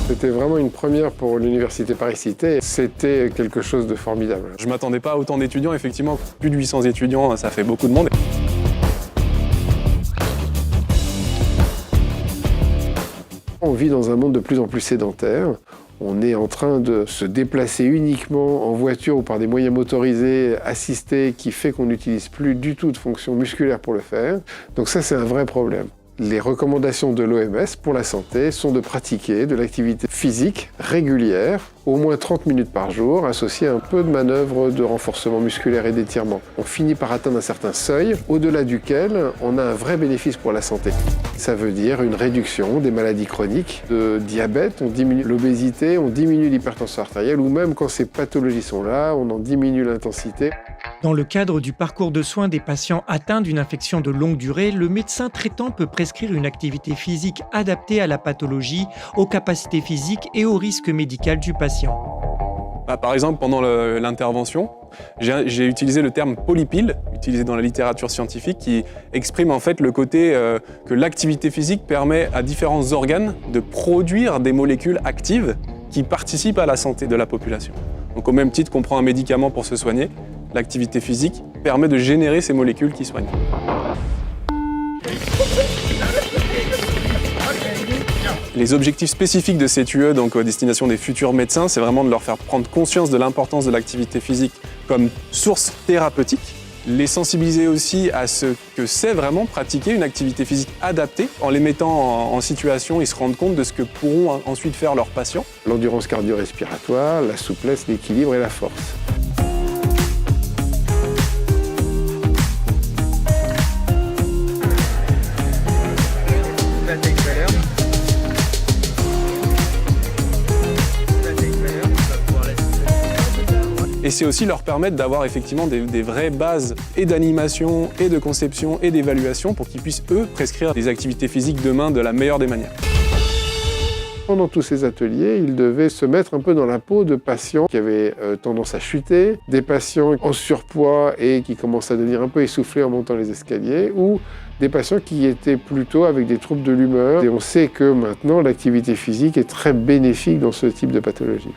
C'était vraiment une première pour l'Université Paris-Cité. C'était quelque chose de formidable. Je ne m'attendais pas à autant d'étudiants, effectivement. Plus de 800 étudiants, ça fait beaucoup de monde. On vit dans un monde de plus en plus sédentaire. On est en train de se déplacer uniquement en voiture ou par des moyens motorisés assistés qui fait qu'on n'utilise plus du tout de fonction musculaire pour le faire. Donc ça, c'est un vrai problème. Les recommandations de l'OMS pour la santé sont de pratiquer de l'activité physique régulière, au moins 30 minutes par jour, associée à un peu de manœuvres de renforcement musculaire et d'étirement. On finit par atteindre un certain seuil, au-delà duquel on a un vrai bénéfice pour la santé. Ça veut dire une réduction des maladies chroniques, de diabète, on diminue l'obésité, on diminue l'hypertension artérielle, ou même quand ces pathologies sont là, on en diminue l'intensité. Dans le cadre du parcours de soins des patients atteints d'une infection de longue durée, le médecin traitant peut prescrire une activité physique adaptée à la pathologie, aux capacités physiques et au risque médical du patient. Par exemple, pendant l'intervention, j'ai utilisé le terme polypile, utilisé dans la littérature scientifique, qui exprime en fait le côté que l'activité physique permet à différents organes de produire des molécules actives qui participent à la santé de la population. Donc au même titre qu'on prend un médicament pour se soigner, l'activité physique permet de générer ces molécules qui soignent. Les objectifs spécifiques de CTUE, donc à destination des futurs médecins, c'est vraiment de leur faire prendre conscience de l'importance de l'activité physique comme source thérapeutique, les sensibiliser aussi à ce que c'est vraiment pratiquer une activité physique adaptée. En les mettant en situation, ils se rendent compte de ce que pourront ensuite faire leurs patients. L'endurance cardio-respiratoire, la souplesse, l'équilibre et la force. Et c'est aussi leur permettre d'avoir effectivement des vraies bases et d'animation, et de conception, et d'évaluation pour qu'ils puissent, eux, prescrire des activités physiques demain de la meilleure des manières. Pendant tous ces ateliers, ils devaient se mettre un peu dans la peau de patients qui avaient tendance à chuter, des patients en surpoids et qui commençaient à devenir un peu essoufflés en montant les escaliers, ou des patients qui étaient plutôt avec des troubles de l'humeur. Et on sait que maintenant, l'activité physique est très bénéfique dans ce type de pathologie.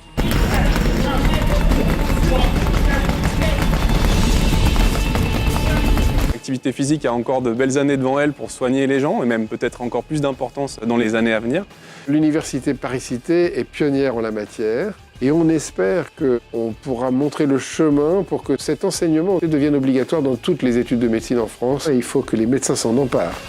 L'activité physique a encore de belles années devant elle pour soigner les gens, et même peut-être encore plus d'importance dans les années à venir. L'Université Paris-Cité est pionnière en la matière, et on espère qu'on pourra montrer le chemin pour que cet enseignement devienne obligatoire dans toutes les études de médecine en France. Et il faut que les médecins s'en emparent.